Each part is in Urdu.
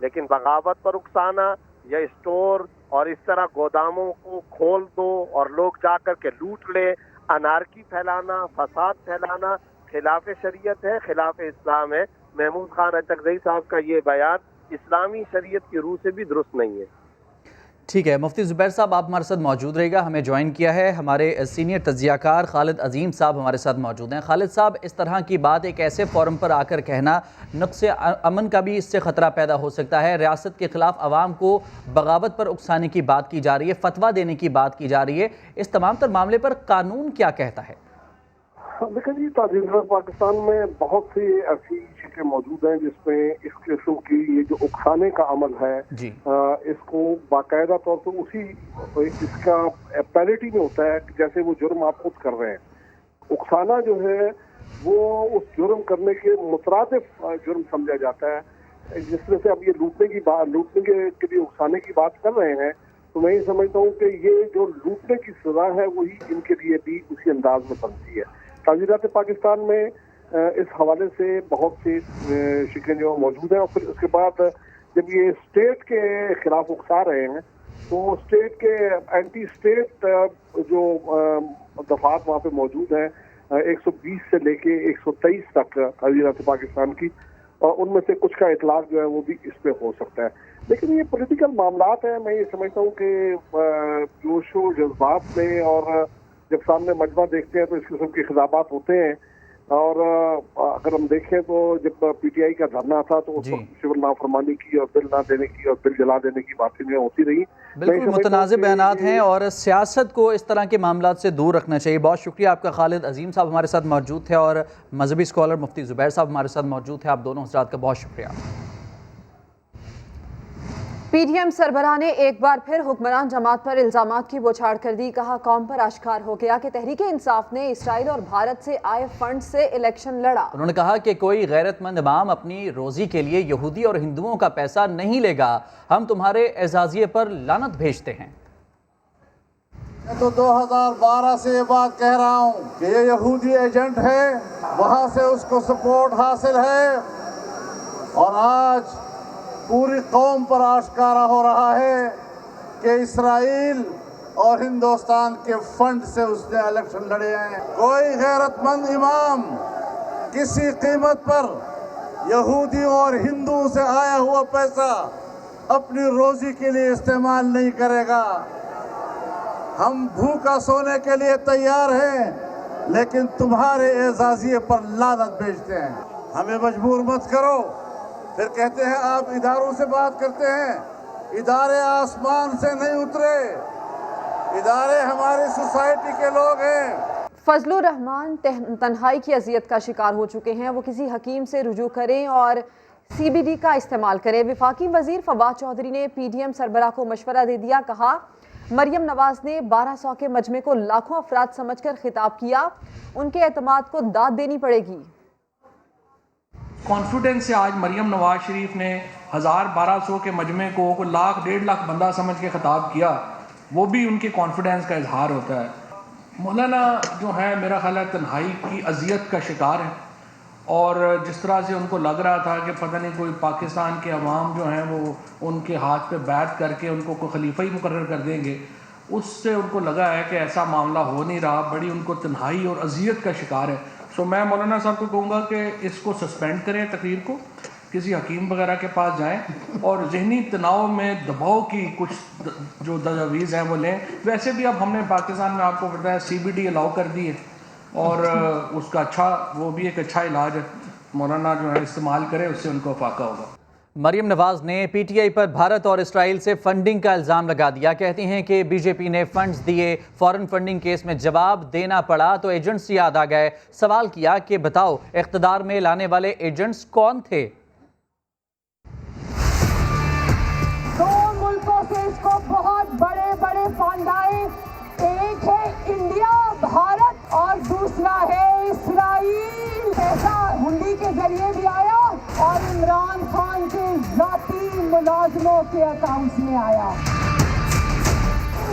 لیکن بغاوت پر اکسانا یا اسٹور اور اس طرح گوداموں کو کھول دو اور لوگ جا کر کے لوٹ لیں، انارکی پھیلانا، فساد پھیلانا خلاف شریعت ہے، خلاف اسلام ہے۔ محمود خان اچکزئی صاحب کا یہ بیان اسلامی شریعت کی روح سے بھی درست نہیں ہے۔ ٹھیک ہے، مفتی زبیر صاحب آپ ہمارے ساتھ موجود رہے گا، ہمیں جوائن کیا ہے ہمارے سینئر تجزیہ کار خالد عظیم صاحب ہمارے ساتھ موجود ہیں۔ خالد صاحب، اس طرح کی بات ایک ایسے فورم پر آ کر کہنا، نقص امن کا بھی اس سے خطرہ پیدا ہو سکتا ہے، ریاست کے خلاف عوام کو بغاوت پر اکسانے کی بات کی جا رہی ہے، فتویٰ دینے کی بات کی جا رہی ہے، اس تمام تر معاملے پر قانون کیا کہتا ہے؟ دیکھیں جی، تاجر پاکستان میں بہت سی ایسی شکلیں موجود ہیں جس میں اس قسم کی یہ جو اکسانے کا عمل ہے جی اس کو باقاعدہ طور پر اس کا پیرٹی میں ہوتا ہے جیسے وہ جرم آپ خود کر رہے ہیں۔ اکسانا جو ہے وہ اس جرم کرنے کے مترادف جرم سمجھا جاتا ہے، جس میں سے اب یہ لوٹنے کے لیے اکسانے کی بات کر رہے ہیں، تو میں یہ سمجھتا ہوں کہ یہ جو لوٹنے کی سزا ہے وہی ان کے لیے بھی اسی انداز میں بنتی ہے۔ تعزیرات پاکستان میں اس حوالے سے بہت سی شکلیں جو موجود ہیں، اور پھر اس کے بعد جب یہ اسٹیٹ کے خلاف اکسا رہے ہیں تو اسٹیٹ کے اینٹی اسٹیٹ جو دفعات وہاں پہ موجود ہیں 120 سے لے کے 123 تک تعزیرات پاکستان کی، اور ان میں سے کچھ کا اطلاق جو ہے وہ بھی اس پہ ہو سکتا ہے۔ لیکن یہ پولیٹیکل معاملات ہیں، میں یہ سمجھتا ہوں کہ جوش و جذبات میں اور جب سامنے مجمع دیکھتے ہیں تو اس قسم کے خطابات ہوتے ہیں، اور اگر ہم دیکھیں تو جب پی ٹی آئی کا دھرنا تھا تو اس وقت سول نافرمانی کی اور بل نہ دینے کی اور بل جلا دینے کی باتیں جو ہوتی رہی۔ بالکل متنازع بیانات ہیں اور سیاست کو اس طرح کے معاملات سے دور رکھنا چاہیے۔ بہت شکریہ آپ کا خالد عظیم صاحب ہمارے ساتھ موجود تھے، اور مذہبی اسکالر مفتی زبیر صاحب ہمارے ساتھ موجود تھے۔ آپ دونوں حضرات کا بہت شکریہ۔ پی ڈی ایم سربراہ نے ایک بار پھر حکمران جماعت پر الزامات کی بوچھاڑ کر دی، کہا قوم پر آشکار ہو گیا کہ تحریک انصاف نے اسرائیل اور بھارت سے آئے فنڈ سے الیکشن لڑا۔ انہوں نے کہا کہ کوئی غیرت مند امام اپنی روزی کے لیے یہودی اور ہندوؤں کا پیسہ نہیں لے گا، ہم تمہارے اعزازیے پر لعنت بھیجتے ہیں۔ میں تو 2012 سے یہ بات کہہ رہا ہوں کہ یہ یہودی ایجنٹ ہے، وہاں سے اس کو سپورٹ حاصل ہے، اور آج پوری قوم پر آشکارا ہو رہا ہے کہ اسرائیل اور ہندوستان کے فنڈ سے اس نے الیکشن لڑے ہیں۔ کوئی غیرت مند امام کسی قیمت پر یہودیوں اور ہندوؤں سے آیا ہوا پیسہ اپنی روزی کے لیے استعمال نہیں کرے گا۔ ہم بھوکا سونے کے لیے تیار ہیں، لیکن تمہارے اعزازیے پر لعنت بھیجتے ہیں۔ ہمیں مجبور مت کرو۔ پھر کہتے ہیں آپ اداروں سے بات کرتے ہیں، ادارے آسمان سے نہیں اترے، ادارے ہماری سوسائٹی کے لوگ ہیں۔ فضل الرحمان تنہائی کی اذیت کا شکار ہو چکے ہیں، وہ کسی حکیم سے رجوع کریں اور سی بی ڈی کا استعمال کریں۔ وفاقی وزیر فواد چودھری نے پی ڈی ایم سربراہ کو مشورہ دے دیا، کہا مریم نواز نے 1200 کے مجمع کو لاکھوں افراد سمجھ کر خطاب کیا، ان کے اعتماد کو داد دینی پڑے گی۔ کانفیڈنس سے آج مریم نواز شریف نے 1200 کے مجمع کو لاکھ 1.5 بندہ سمجھ کے خطاب کیا، وہ بھی ان کے کانفیڈنس کا اظہار ہوتا ہے۔ مولانا جو ہے میرا خیال ہے تنہائی کی اذیت کا شکار ہے، اور جس طرح سے ان کو لگ رہا تھا کہ پتہ نہیں کوئی پاکستان کے عوام جو ہیں وہ ان کے ہاتھ پہ بیعت کر کے ان کو کوئی خلیفہ ہی مقرر کر دیں گے، اس سے ان کو لگا ہے کہ ایسا معاملہ ہو نہیں رہا، بڑی ان کو تنہائی اور اذیت کا شکار ہے۔ سو میں مولانا صاحب کو کہوں گا کہ اس کو سسپینڈ کریں، تقریر کو کسی حکیم وغیرہ کے پاس جائیں اور ذہنی تناؤ میں دباؤ کی کچھ جو تجاویز ہیں وہ لیں۔ ویسے بھی اب ہم نے پاکستان میں آپ کو بتایا سی بی ڈی الاؤ کر دی ہے، اور اس کا وہ بھی ایک اچھا علاج ہے، مولانا جو ہے استعمال کرے، اس سے ان کو فاقہ ہوگا۔ مریم نواز نے پی ٹی آئی پر بھارت اور اسرائیل سے فنڈنگ کا الزام لگا دیا، کہتی ہیں کہ بی جے پی نے فنڈز دیے، فورن فنڈنگ کیس میں جواب دینا پڑا تو ایجنٹس یاد آ گئے۔ سوال کیا کہ بتاؤ اقتدار میں لانے والے ایجنٹس کون تھے؟ دو ملکوں سے اس کو بہت بڑے بڑے فنڈ آئے، ایک ہے انڈیا بھارت اور دوسرا ہے اسرائیل۔ پیسہ ہنڈی کے ذریعے بھی آیا اور عمران خان کے ذاتی ملازموں کے اکاؤنٹس میں آیا۔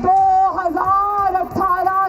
2018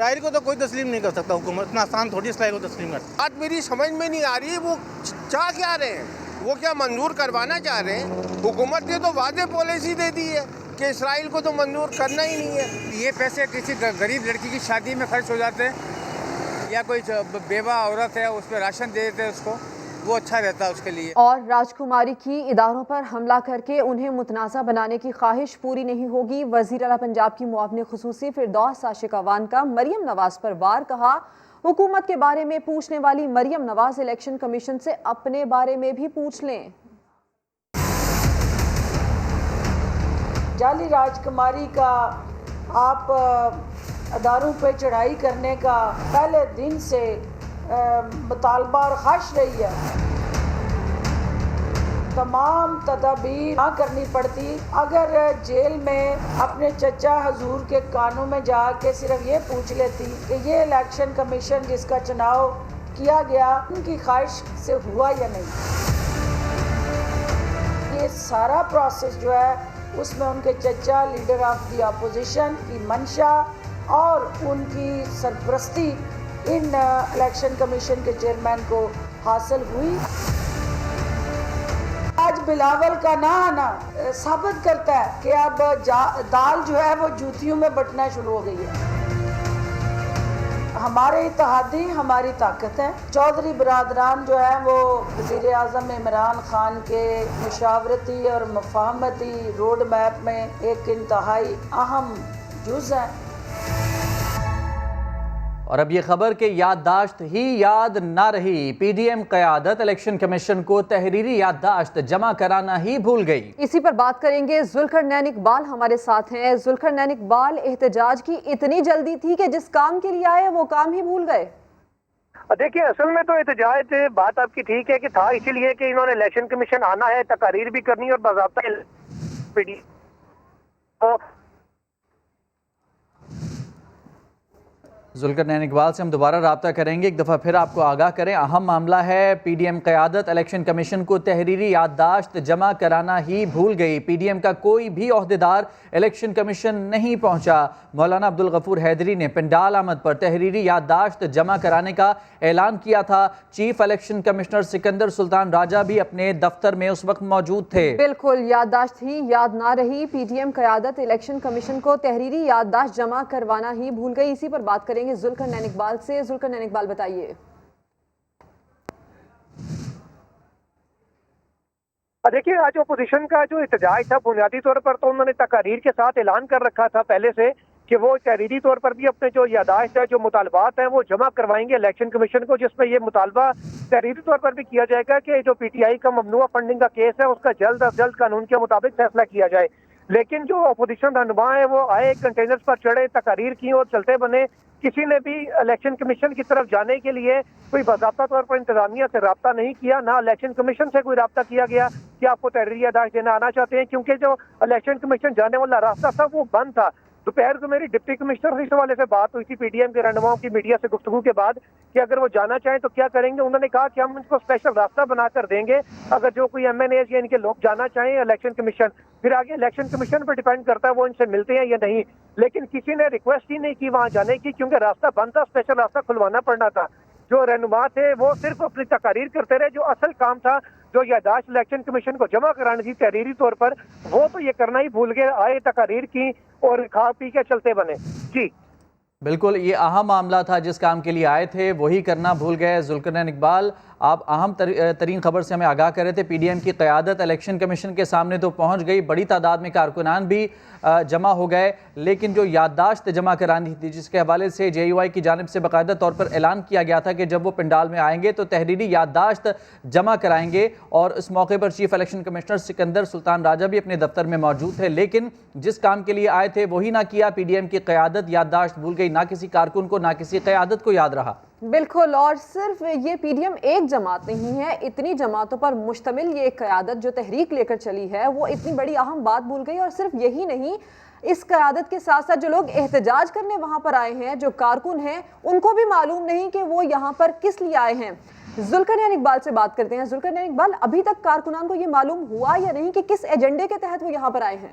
اسرائیل کو تو کوئی تسلیم نہیں کر سکتا حکومت، اتنا آسان تھوڑی اسرائیل کو تسلیم کر سکتا۔ بات میری سمجھ میں نہیں آ رہی وہ چاہ کیا رہے ہیں، وہ کیا منظور کروانا چاہ رہے ہیں؟ حکومت نے تو واضح پالیسی دے دی ہے کہ اسرائیل کو تو منظور کرنا ہی نہیں ہے۔ یہ پیسے کسی غریب لڑکی کی شادی میں خرچ ہو جاتے ہیں، یا کوئی بیوہ عورت ہے اس پہ راشن دے دیتے ہیں اس کو، وہ اچھا رہتا ہے اس کے لیے۔ اور راجکماری کی اداروں پر حملہ کر کے انہیں متنازع بنانے کی خواہش پوری نہیں ہوگی۔ وزیر اعلیٰ پنجاب کی معاون خصوصی فردوس عاشق اعوان کا مریم نواز پر وار، کہا حکومت کے بارے میں پوچھنے والی مریم نواز الیکشن کمیشن سے اپنے بارے میں بھی پوچھ لیں۔ جعلی راجکماری کا آپ اداروں پہ چڑھائی کرنے کا پہلے دن سے مطالبہ اور خواہش رہی ہے، تمام تدابیر نہ کرنی پڑتی اگر جیل میں اپنے چچا حضور کے کانوں میں جا کے صرف یہ پوچھ لیتی کہ یہ الیکشن کمیشن جس کا چناؤ کیا گیا ان کی خواہش سے ہوا یا نہیں۔ یہ سارا پروسیس جو ہے اس میں ان کے چچا لیڈر آف دی اپوزیشن کی منشا اور ان کی سرپرستی ان الیکشن کمیشن کے چیئرمین کو حاصل ہوئی۔ آج بلاول کا نہ آنا ثابت کرتا ہے کہ اب دال جو ہے وہ جوتیوں میں بٹنا شروع ہو گئی ہے۔ ہمارے اتحادی ہماری طاقت ہے۔ چودھری برادران جو ہیں وہ وزیر اعظم عمران خان کے مشاورتی اور مفاہمتی روڈ میپ میں ایک انتہائی اہم جز ہیں۔ اور اب یہ خبر کہ یادداشت ہی یاد نہ رہی، پی ڈی ایم قیادت الیکشن کمیشن کو تحریری یادداشت جمع کرانا ہی بھول گئی۔ اسی پر بات کریں گے، ذوالقرنین اقبال ہمارے ساتھ ہیں۔ ذوالقرنین اقبال، احتجاج کی اتنی جلدی تھی کہ جس کام کے لیے آئے وہ کام ہی بھول گئے؟ دیکھیں اصل میں تو احتجاج بات آپ کی ٹھیک ہے کہ تھا اسی لیے کہ انہوں نے الیکشن کمیشن آنا ہے، تقاریر بھی کرنی اور باضابطہ پی ڈی ذوالقرنین اقبال سے ہم دوبارہ رابطہ کریں گے، ایک دفعہ پھر آپ کو آگاہ کریں، اہم معاملہ ہے، پی ڈی ایم قیادت الیکشن کمیشن کو تحریری یادداشت جمع کرانا ہی بھول گئی۔ پی ڈی ایم کا کوئی بھی عہدیدار الیکشن کمیشن نہیں پہنچا۔ مولانا عبدالغفور حیدری نے پنڈال آمد پر تحریری یادداشت جمع کرانے کا اعلان کیا تھا۔ چیف الیکشن کمشنر سکندر سلطان راجہ بھی اپنے دفتر میں اس وقت موجود تھے۔ بالکل، یادداشت ہی یاد نہ رہی، پی ڈی ایم قیادت الیکشن کمیشن کو تحریری یادداشت جمع کروانا ہی بھول گئی۔ اسی پر بات کریں گے ذوالقرنین اقبال سے۔ ذوالقرنین اقبال بتائیے۔ دیکھیے آج اپوزیشن کا جو احتجاج تھا بنیادی طور پر تو انہوں نے تقاریر کے ساتھ اعلان کر رکھا تھا پہلے سے کہ وہ تحریری طور پر بھی اپنے جو یادداشت ہے، جو مطالبات ہیں وہ جمع کروائیں گے الیکشن کمیشن کو، جس میں یہ مطالبہ تحریری طور پر بھی کیا جائے گا کہ جو پی ٹی آئی کا ممنوعہ فنڈنگ کا کیس ہے اس کا جلد از جلد قانون کے مطابق فیصلہ کیا جائے۔ لیکن جو اپوزیشن رہنما ہیں وہ آئے، کنٹینرز پر چڑھے، تقاریر کی اور چلتے بنے، کسی نے بھی الیکشن کمیشن کی طرف جانے کے لیے کوئی باضابطہ طور پر انتظامیہ سے رابطہ نہیں کیا، نہ الیکشن کمیشن سے کوئی رابطہ کیا گیا کہ آپ کو تحریری یادداشت دینا آنا چاہتے ہیں، کیونکہ جو الیکشن کمیشن جانے والا راستہ تھا وہ بند تھا۔ دوپہر کو میری ڈپٹی کمشنر سے اس حوالے سے بات ہوئی تھی پی ڈی ایم کے رہنماؤں کی میڈیا سے گفتگو کے بعد کہ اگر وہ جانا چاہیں تو کیا کریں گے۔ انہوں نے کہا کہ ہم ان کو اسپیشل راستہ بنا کر دیں گے اگر جو کوئی ایم این ایز یا ان کے لوگ جانا چاہیں الیکشن کمیشن، پھر آگے الیکشن کمیشن پر ڈیپینڈ کرتا ہے وہ ان سے ملتے ہیں یا نہیں۔ لیکن کسی نے ریکویسٹ ہی نہیں کی وہاں جانے کی، کیونکہ راستہ بند تھا، اسپیشل راستہ کھلوانا پڑنا تھا۔ جو رہنما تھے وہ صرف اپنی تقاریر کرتے رہے، جو اصل کام تھا جو یادداشت الیکشن کمیشن کو جمع کرانی تھی تحریری طور پر، وہ تو یہ کرنا ہی بھول گئے، آئے تقاریر کی اور کھا پی کے چلتے بنے۔ جی بالکل، یہ اہم معاملہ تھا، جس کام کے لیے آئے تھے وہی کرنا بھول گئے۔ ذوالقرنین اقبال، آپ اہم ترین خبر سے ہمیں آگاہ کر رہے تھے، پی ڈی ایم کی قیادت الیکشن کمیشن کے سامنے تو پہنچ گئی، بڑی تعداد میں کارکنان بھی جمع ہو گئے، لیکن جو یادداشت جمع کرانی تھی جس کے حوالے سے جے یو آئی کی جانب سے باقاعدہ طور پر اعلان کیا گیا تھا کہ جب وہ پنڈال میں آئیں گے تو تحریری یادداشت جمع کرائیں گے، اور اس موقع پر چیف الیکشن کمشنر سکندر سلطان راجہ بھی اپنے دفتر میں موجود تھے، لیکن جس کام کے لیے آئے تھے وہی نہ کیا۔ پی ڈی ایم کی قیادت یادداشت بھول گئی، نہ کسی کارکن کو نہ کسی قیادت کو یاد رہا۔ بالکل، اور صرف یہ پی ڈی ایم ایک جماعت نہیں ہے، اتنی جماعتوں پر مشتمل یہ قیادت جو تحریک لے کر چلی ہے وہ اتنی بڑی اہم بات بھول گئی۔ اور صرف یہی نہیں، اس قیادت کے ساتھ ساتھ جو لوگ احتجاج کرنے وہاں پر آئے ہیں، جو کارکن ہیں، ان کو بھی معلوم نہیں کہ وہ یہاں پر کس لیے آئے ہیں۔ ذوالقرنین اقبال سے بات کرتے ہیں۔ ذوالقرنین اقبال، ابھی تک کارکنان کو یہ معلوم ہوا یا نہیں کہ کس ایجنڈے کے تحت وہ یہاں پر آئے ہیں؟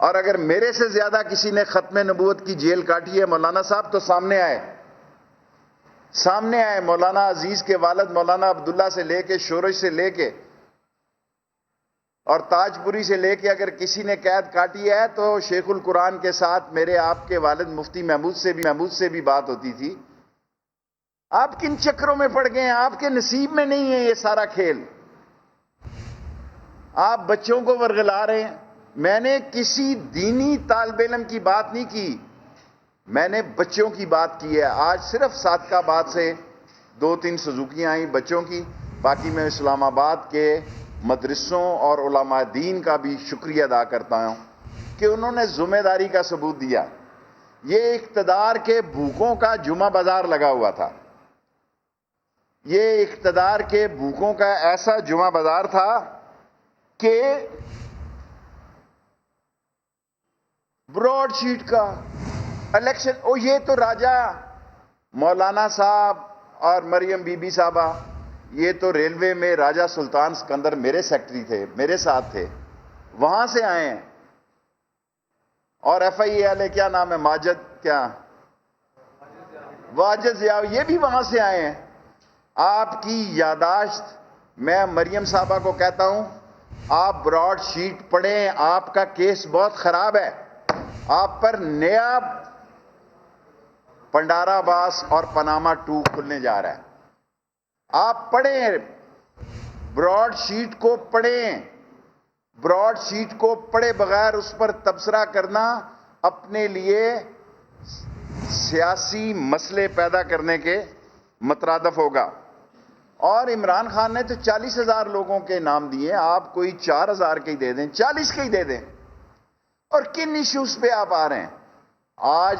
اور اگر میرے سے زیادہ کسی نے ختم نبوت کی جیل کاٹی ہے مولانا صاحب تو سامنے آئے. مولانا عزیز کے والد مولانا عبداللہ سے لے کے شورش سے لے کے اور تاج پوری سے لے کے اگر کسی نے قید کاٹی ہے تو شیخ القرآن کے ساتھ میرے آپ کے والد مفتی محمود سے بھی بات ہوتی تھی. آپ کن چکروں میں پڑ گئے ہیں؟ آپ کے نصیب میں نہیں ہے یہ سارا کھیل. آپ بچوں کو ورغلا رہے ہیں. میں نے کسی دینی طالب علم کی بات نہیں کی, میں نے بچوں کی بات کی ہے. آج صرف صادقہ آباد سے 2-3 سزوکیاں آئیں بچوں کی. باقی میں اسلام آباد کے مدرسوں اور علماء دین کا بھی شکریہ ادا کرتا ہوں کہ انہوں نے ذمہ داری کا ثبوت دیا. یہ اقتدار کے بھوکوں کا جمعہ بازار لگا ہوا تھا. یہ اقتدار کے بھوکوں کا ایسا جمعہ بازار تھا کہ براڈ شیٹ کا الیکشن. یہ تو راجہ مولانا صاحب اور مریم بی بی صاحبہ, یہ تو ریلوے میں راجہ سلطان سکندر میرے سیکٹری تھے, میرے ساتھ تھے, وہاں سے آئے ہیں. اور ایف آئی اے والے کیا نام ہے, واجد ضیاء, یہ بھی وہاں سے آئے ہیں. آپ کی یاداشت, میں مریم صاحبہ کو کہتا ہوں آپ براڈ شیٹ پڑھیں, آپ کا کیس بہت خراب ہے. آپ پر نیا پنڈارا باس اور پناما 2 کھلنے جا رہا ہے. آپ پڑھیں, براڈ شیٹ کو پڑھیں. براڈ شیٹ کو پڑھے بغیر اس پر تبصرہ کرنا اپنے لیے سیاسی مسئلے پیدا کرنے کے مترادف ہوگا. اور عمران خان نے تو 40,000 لوگوں کے نام دیے, آپ کوئی 4,000 کے ہی دے دیں, 40 کے ہی دے دیں. اور کن ایشوز پہ آپ آ رہے ہیں؟ آج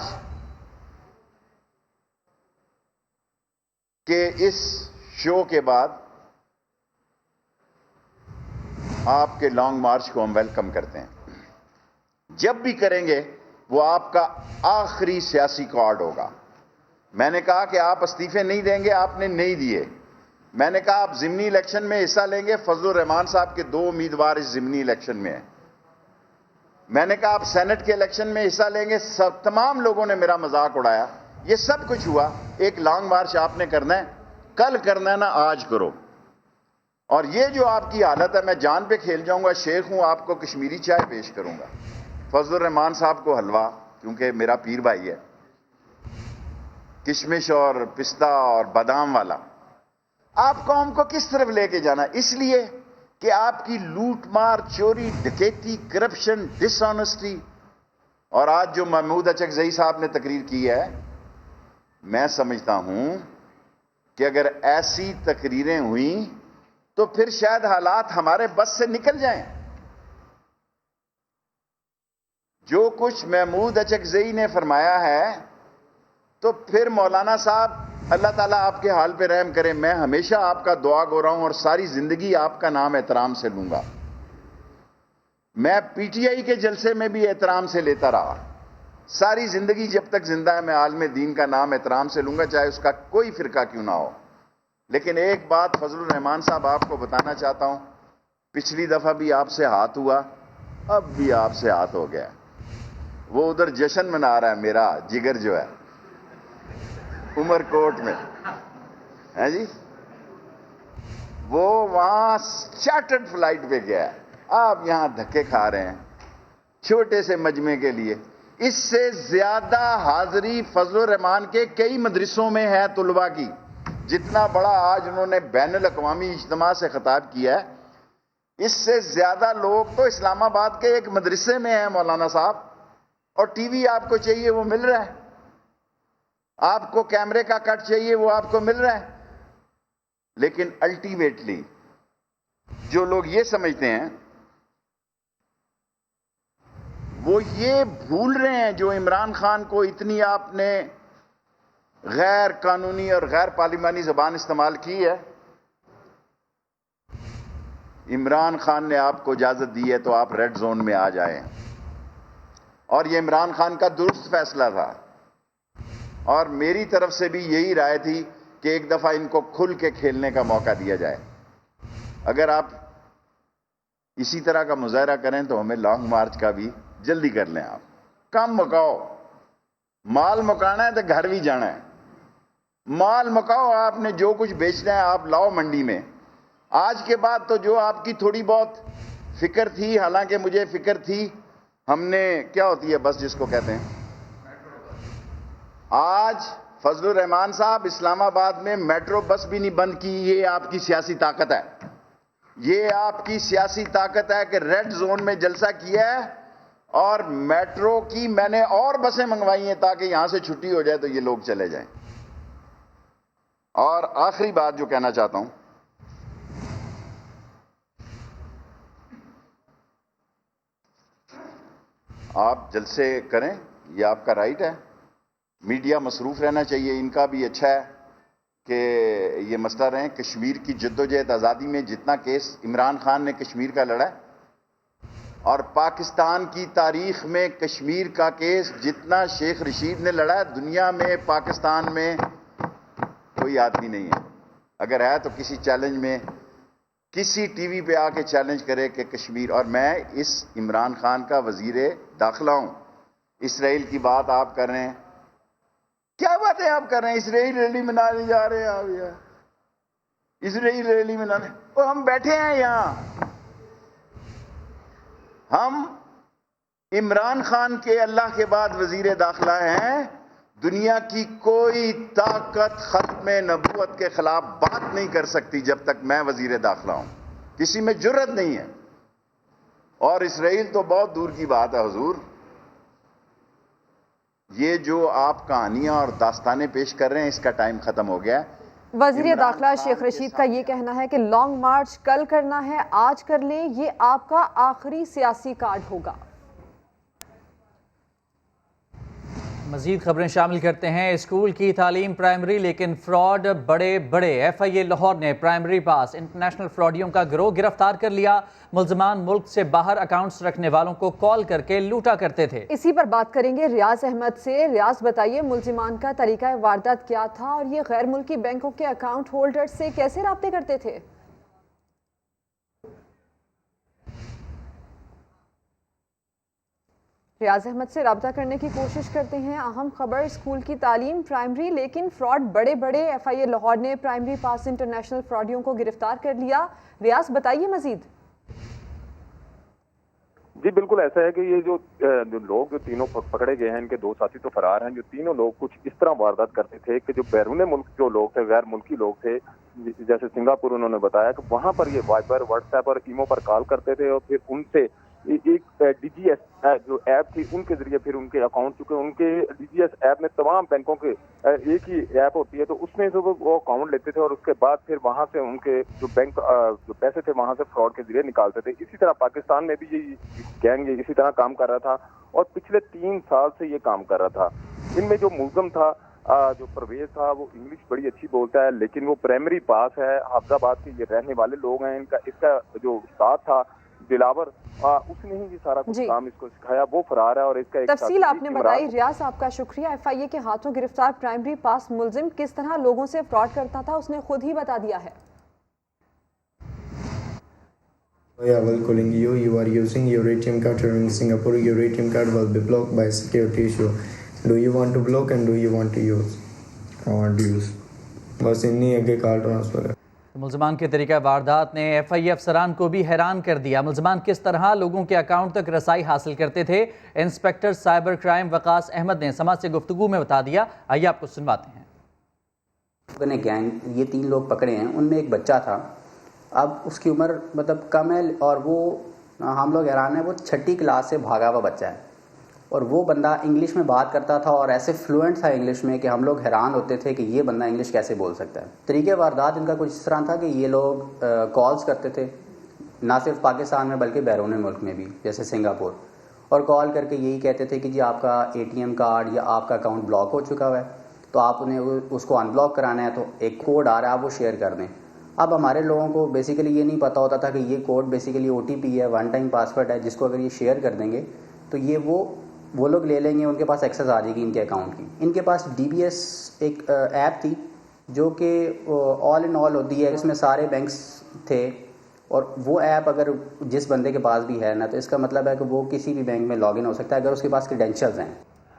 کہ اس شو کے بعد آپ کے لانگ مارچ کو ہم ویلکم کرتے ہیں. جب بھی کریں گے وہ آپ کا آخری سیاسی کارڈ ہوگا. میں نے کہا کہ آپ استعفے نہیں دیں گے, آپ نے نہیں دیے. میں نے کہا آپ ضمنی الیکشن میں حصہ لیں گے, فضل الرحمان صاحب کے 2 امیدوار اس ضمنی الیکشن میں ہیں. میں نے کہا آپ سینٹ کے الیکشن میں حصہ لیں گے. تمام لوگوں نے میرا مذاق اڑایا. یہ سب کچھ ہوا. ایک لانگ مارچ آپ نے کرنا ہے, کل کرنا ہے نا, آج کرو. اور یہ جو آپ کی حالت ہے, میں جان پہ کھیل جاؤں گا. شیخ ہوں, آپ کو کشمیری چائے پیش کروں گا, فضل الرحمان صاحب کو حلوہ, کیونکہ میرا پیر بھائی ہے, کشمش اور پستہ اور بادام والا. آپ قوم کو کس طرف لے کے جانا؟ اس لیے کہ آپ کی لوٹ مار, چوری, ڈکیتی, کرپشن, ڈس آنیسٹی. اور آج جو محمود اچکزئی صاحب نے تقریر کی ہے, میں سمجھتا ہوں کہ اگر ایسی تقریریں ہوئیں تو پھر شاید حالات ہمارے بس سے نکل جائیں. جو کچھ محمود اچکزئی نے فرمایا ہے تو پھر مولانا صاحب اللہ تعالیٰ آپ کے حال پہ رحم کرے. میں ہمیشہ آپ کا دعا گو رہا ہوں اور ساری زندگی آپ کا نام احترام سے لوں گا. میں پی ٹی آئی کے جلسے میں بھی احترام سے لیتا رہا. ساری زندگی جب تک زندہ ہے میں عالم دین کا نام احترام سے لوں گا, چاہے اس کا کوئی فرقہ کیوں نہ ہو. لیکن ایک بات فضل الرحمان صاحب آپ کو بتانا چاہتا ہوں, پچھلی دفعہ بھی آپ سے ہاتھ ہوا, اب بھی آپ سے ہاتھ ہو گیا. وہ ادھر جشن منا رہا ہے میرا جگر جو ہے عمر کوٹ میں, ہے جی, وہ وہاں چارٹرڈ فلائٹ پہ گیا ہے. آپ یہاں دھکے کھا رہے ہیں چھوٹے سے مجمع کے لیے. اس سے زیادہ حاضری فضل الرحمان کے کئی مدرسوں میں ہے طلباء کی. جتنا بڑا آج انہوں نے بین الاقوامی اجتماع سے خطاب کیا ہے, اس سے زیادہ لوگ تو اسلام آباد کے ایک مدرسے میں ہیں مولانا صاحب. اور ٹی وی آپ کو چاہیے وہ مل رہا ہے, آپ کو کیمرے کا کٹ چاہیے وہ آپ کو مل رہا ہے. لیکن الٹیمیٹلی جو لوگ یہ سمجھتے ہیں وہ یہ بھول رہے ہیں, جو عمران خان کو اتنی آپ نے غیر قانونی اور غیر پارلیمانی زبان استعمال کی ہے, عمران خان نے آپ کو اجازت دی ہے تو آپ ریڈ زون میں آ جائیں. اور یہ عمران خان کا درست فیصلہ تھا, اور میری طرف سے بھی یہی رائے تھی کہ ایک دفعہ ان کو کھل کے کھیلنے کا موقع دیا جائے. اگر آپ اسی طرح کا مظاہرہ کریں تو ہمیں لانگ مارچ کا بھی جلدی کر لیں آپ, کم مکاؤ. مال مکانا ہے تو گھر بھی جانا ہے. مال مکاؤ, آپ نے جو کچھ بیچنا ہے آپ لاؤ منڈی میں. آج کے بعد تو جو آپ کی تھوڑی بہت فکر تھی, حالانکہ مجھے فکر تھی, ہم نے کیا ہوتی ہے بس جس کو کہتے ہیں, آج فضل الرحمان صاحب اسلام آباد میں میٹرو بس بھی نہیں بند کی. یہ آپ کی سیاسی طاقت ہے, یہ آپ کی سیاسی طاقت ہے کہ ریڈ زون میں جلسہ کیا ہے اور میٹرو کی میں نے اور بسیں منگوائی ہیں تاکہ یہاں سے چھٹی ہو جائے تو یہ لوگ چلے جائیں. اور آخری بات جو کہنا چاہتا ہوں, آپ جلسے کریں, یہ آپ کا رائٹ ہے. میڈیا مصروف رہنا چاہیے, ان کا بھی اچھا ہے کہ یہ مسئلہ رہیں. کشمیر کی جدوجہد آزادی میں جتنا کیس عمران خان نے کشمیر کا لڑا ہے, اور پاکستان کی تاریخ میں کشمیر کا کیس جتنا شیخ رشید نے لڑا ہے, دنیا میں پاکستان میں کوئی آدمی نہیں ہے. اگر ہے تو کسی چیلنج میں کسی ٹی وی پہ آ کے چیلنج کرے کہ کشمیر. اور میں اس عمران خان کا وزیر داخلہ ہوں. اسرائیل کی بات آپ کر رہے ہیں, کیا باتیں آپ کر رہے ہیں؟ اسرائیل ریلی منانے جا رہے ہیں آپ یہاں, اسرائیل ریلی منانے. اور ہم بیٹھے ہیں یہاں, ہم عمران خان کے اللہ کے بعد وزیر داخلہ ہیں. دنیا کی کوئی طاقت ختم نبوت کے خلاف بات نہیں کر سکتی جب تک میں وزیر داخلہ ہوں. کسی میں جرت نہیں ہے. اور اسرائیل تو بہت دور کی بات ہے حضور. یہ جو آپ کہانیاں اور داستانیں پیش کر رہے ہیں, اس کا ٹائم ختم ہو گیا ہے. وزیر داخلہ شیخ رشید کا یہ کہنا ہے کہ لانگ مارچ کل کرنا ہے, آج کر لیں, یہ آپ کا آخری سیاسی کارڈ ہوگا. مزید خبریں شامل کرتے ہیں. اسکول کی تعلیم پرائمری لیکن فراڈ بڑے بڑے. ایف آئی اے لاہور نے پرائمری پاس انٹرنیشنل فراڈیوں کا گروہ گرفتار کر لیا. ملزمان ملک سے باہر اکاؤنٹس رکھنے والوں کو کال کر کے لوٹا کرتے تھے. اسی پر بات کریں گے ریاض احمد سے. ریاض بتائیے, ملزمان کا طریقہ واردات کیا تھا اور یہ غیر ملکی بینکوں کے اکاؤنٹ ہولڈر سے کیسے رابطے کرتے تھے؟ ریاض احمد سے رابطہ کرنے کی کوشش کرتے ہیں. اہم خبر, اسکول کی تعلیم پرائمری لیکن فراڈ بڑے بڑے. ایف آئی اے لاہور نے پرائمری پاس انٹرنیشنل فراڈیوں کو گرفتار کر لیا. ریاض بتائیے مزید. جی بالکل ایسا ہے کہ یہ جو لوگ جو تینوں پکڑے گئے ہیں, ان کے دو ساتھی تو فرار ہیں. جو تینوں لوگ کچھ اس طرح واردات کرتے تھے کہ جو بیرون ملک جو لوگ تھے, غیر ملکی لوگ تھے, جیسے سنگاپور, انہوں نے بتایا کہ وہاں پر یہ وائبر, واٹس ایپ اور ایمو پر کال کرتے تھے اور پھر ان سے ایک ڈی جی ایس جو ایپ تھی ان کے ذریعے پھر ان کے اکاؤنٹ, چونکہ ان کے ڈی جی ایس ایپ میں تمام بینکوں کے ایک ہی ایپ ہوتی ہے, تو اس میں سے وہ اکاؤنٹ لیتے تھے اور اس کے بعد پھر وہاں سے ان کے جو بینک جو پیسے تھے وہاں سے فراڈ کے ذریعے نکالتے تھے. اسی طرح پاکستان میں بھی یہ گینگ اسی طرح کام کر رہا تھا اور پچھلے 3 سال سے یہ کام کر رہا تھا. ان میں جو ملزم تھا جو پرویز تھا, وہ انگلش بڑی اچھی بولتا ہے لیکن وہ پرائمری پاس ہے, حافظ آباد کے یہ رہنے والے لوگ ہیں. اس کا جو استاد تھا دلاور, اس نے ہی یہ سارا کچھ کام اس کو سکھایا. وہ فرار ہے اور اس کا ایک تفصیل آپ نے بتائی. ریاض آپ کا شکریہ. ایف آئی اے کے ہاتھوں گرفتار پرائمری پاس ملزم کس طرح لوگوں سے فراڈ کرتا تھا, اس نے خود ہی بتا دیا ہے. I will calling you. You are using your ATM card here in Singapore. Your ATM card will be blocked by security issue. Do you want to block and do you want to use? I want to use. بس اتنی ہے کہ کارڈ ٹرانسفر ہے. ملزمان کے طریقہ واردات نے ایف آئی اے افسران کو بھی حیران کر دیا. ملزمان کس طرح لوگوں کے اکاؤنٹ تک رسائی حاصل کرتے تھے, انسپیکٹر سائبر کرائم وقاص احمد نے سماج سے گفتگو میں بتا دیا. آئیے آپ کو سنواتے ہیں. گینگ یہ 3 لوگ پکڑے ہیں, ان میں ایک بچہ تھا. اب اس کی عمر مطلب کم ہے اور وہ ہم لوگ حیران ہیں, وہ 6ٹھی کلاس سے بھاگا ہوا بچہ ہے اور وہ بندہ انگلش میں بات کرتا تھا اور ایسے فلوئنٹ تھا انگلش میں کہ ہم لوگ حیران ہوتے تھے کہ یہ بندہ انگلش کیسے بول سکتا ہے. طریقہ واردات ان کا کچھ اس طرح تھا کہ یہ لوگ کالز کرتے تھے, نہ صرف پاکستان میں بلکہ بیرون ملک میں بھی, جیسے سنگاپور, اور کال کر کے یہی کہتے تھے کہ جی آپ کا اے ٹی ایم کارڈ یا آپ کا اکاؤنٹ بلاک ہو چکا ہوا ہے, تو آپ انہیں اس کو ان بلاک کرانا ہے, تو ایک کوڈ آ رہا ہے, آپ وہ شیئر کر دیں. اب ہمارے لوگوں کو بیسیکلی یہ نہیں پتہ ہوتا تھا کہ یہ code basically O T P ہے, 1 ٹائم پاسورڈ ہے, جس کو اگر یہ شیئر کر دیں گے تو یہ وہ لوگ لے لیں گے, ان کے پاس ایکسیس آ جائے گی ان کے اکاؤنٹ کی. ان کے پاس ڈی بی ایس ایک ایپ تھی جو کہ آل ان آل ہوتی ہے, اس میں سارے بینکس تھے اور وہ ایپ اگر جس بندے کے پاس بھی ہے نا تو اس کا مطلب ہے کہ وہ کسی بھی بینک میں لاگ ان ہو سکتا ہے اگر اس کے پاس کریڈینشلز ہیں.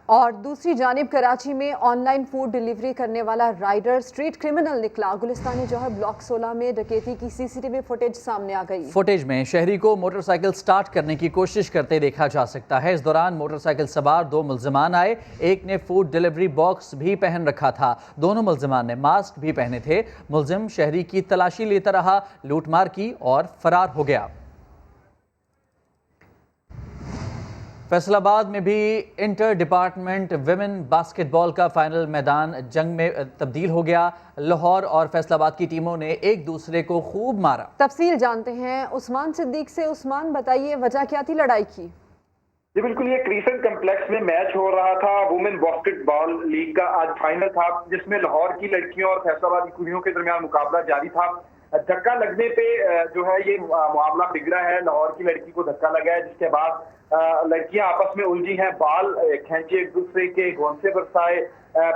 اور دوسری جانب کراچی میں آن لائن فوڈ ڈیلیوری کرنے والا رائڈر اسٹریٹ کرمنل نکلا. گلستان جوہر بلاک 16 میں ڈکیتی کی CCTV فوٹیج سامنے آ گئی. فوٹیج میں شہری کو موٹر سائیکل سٹارٹ کرنے کی کوشش کرتے دیکھا جا سکتا ہے. اس دوران موٹر سائیکل سوار 2 ملزمان آئے. ایک نے فوڈ ڈیلیوری باکس بھی پہن رکھا تھا. دونوں ملزمان نے ماسک بھی پہنے تھے. ملزم شہری کی تلاشی لیتا رہا, لوٹ مار کی اور فرار ہو گیا. فیصل آباد میں بھی انٹر ڈپارٹمنٹ ویمن باسکٹ بال کا فائنل میدان جنگ میں تبدیل ہو گیا. لاہور اور فیصل آباد کی ٹیموں نے ایک دوسرے کو خوب مارا. تفصیل جانتے ہیں عثمان صدیق سے. عثمان بتائیے وجہ کیا تھی لڑائی کی؟ جی بالکل, یہ کریسنٹ کمپلیکس میں میچ ہو رہا تھا. وومن باسکٹ بال لیگ کا آج فائنل تھا جس میں لاہور کی لڑکیوں اور فیصل آباد کی کڑیوں کے درمیان مقابلہ جاری تھا. دھکا لگنے پہ جو ہے یہ معاملہ بگڑا ہے. لاہور کی لڑکی کو دھکا لگا ہے جس کے بعد لڑکیاں آپس میں الجھی ہیں, بال کھینچے ایک دوسرے کے, گھونسے برسائے.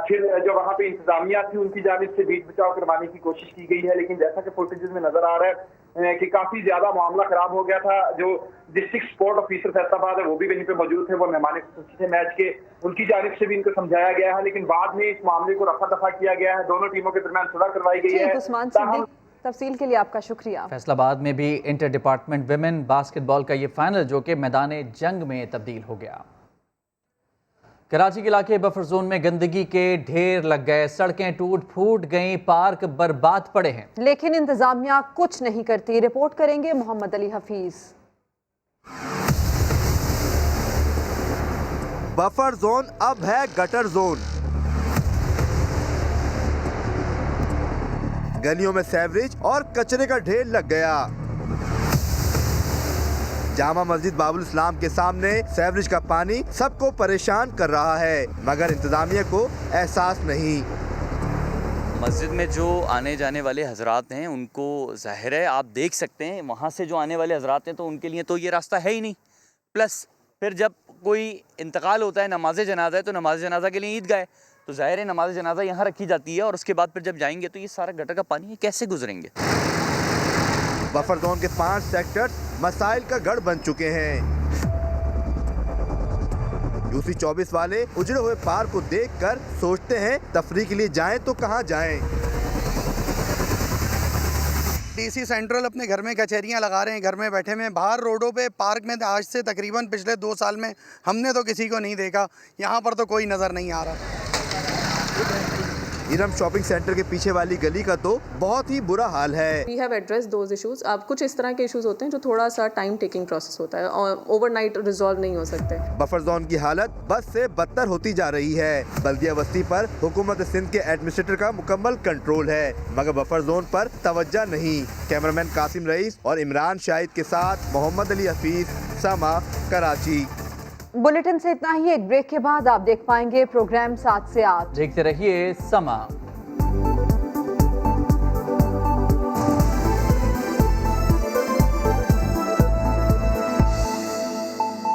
پھر جو وہاں پہ انتظامیہ تھی ان کی جانب سے بیچ بچاؤ کروانے کی کوشش کی گئی ہے, لیکن جیسا کہ فوٹیجز میں نظر آ رہا ہے کہ کافی زیادہ معاملہ خراب ہو گیا تھا. جو ڈسٹرکٹ سپورٹ آفیسر فیصل آباد ہے وہ بھی وہیں پہ موجود تھے, وہ مہمان خصوصی تھے میچ کے. ان کی جانب سے بھی ان کو سمجھایا گیا ہے لیکن بعد میں اس معاملے کو رفع دفع کیا گیا ہے. دونوں ٹیموں کے درمیان صلح کروائی گئی ہے. عثمان صدیق, تفصیل کے لیے آپ کا شکریہ. فیصل آباد میں بھی انٹر ڈپارٹمنٹ ویمن باسکٹ بال کا یہ فائنل جو کہ میدان جنگ میں تبدیل ہو گیا. کراچی کے علاقے بفر زون میں گندگی کے ڈھیر لگ گئے. سڑکیں ٹوٹ پھوٹ گئیں, پارک برباد پڑے ہیں, لیکن انتظامیہ کچھ نہیں کرتی. رپورٹ کریں گے محمد علی حفیظ. بفر زون اب ہے گٹر زون. گلیوں میں سیوریج اور کچرے کا ڈھیر لگ گیا. جامع مسجد باب الاسلام کے سامنے سیوریج کا پانی سب کو پریشان کر رہا ہے مگر انتظامیہ کو احساس نہیں. مسجد میں جو آنے جانے والے حضرات ہیں ان کو ظاہر ہے آپ دیکھ سکتے ہیں وہاں سے جو آنے والے حضرات ہیں تو ان کے لیے تو یہ راستہ ہے ہی نہیں. پلس پھر جب کوئی انتقال ہوتا ہے, نماز جنازہ ہے, تو نماز جنازہ کے لیے عیدگاہ ہے, تو ظاہر ہے نماز جنازہ یہاں رکھی جاتی ہے اور اس کے بعد پھر جب جائیں گے تو یہ سارا گٹر کا پانی کیسے گزریں گے. بفر زون کے 5 سیکٹر مسائل کا گڑھ بن چکے ہیں. یوسی 24 والے اجڑے ہوئے پارک کو دیکھ کر سوچتے ہیں تفریح کے لیے جائیں تو کہاں جائیں. ڈی سی سینٹرل اپنے گھر میں کچہریاں لگا رہے ہیں, گھر میں بیٹھے میں. باہر روڈوں پہ پارک میں آج سے تقریباً پچھلے 2 سال میں ہم نے تو کسی کو نہیں دیکھا. یہاں پر تو کوئی نظر نہیں آ رہا. ارم شاپنگ سینٹر کے پیچھے والی گلی کا تو بہت ہی برا حال ہے. We have addressed those issues. اب کچھ اس طرح کے ایشوز ہوتے ہیں جو تھوڑا سا ٹائم ٹیکنگ پروسیس ہوتا ہے اور اوور نائٹ ریزالو نہیں ہو سکتے. بفر زون کی حالت بد سے بدتر ہوتی جا رہی ہے. بلدیہ وسطی پر حکومت سندھ کے ایڈمنسٹریٹر کا مکمل کنٹرول ہے مگر بفر زون پر توجہ نہیں. کیمرامین قاسم رئیس اور عمران شاہد کے ساتھ محمد علی حفیظ, سما, کراچی. بلیٹن سے اتنا ہی. ایک بریک کے بعد آپ دیکھ پائیں گے پروگرام 7 سے 8. دیکھتے رہیے سما.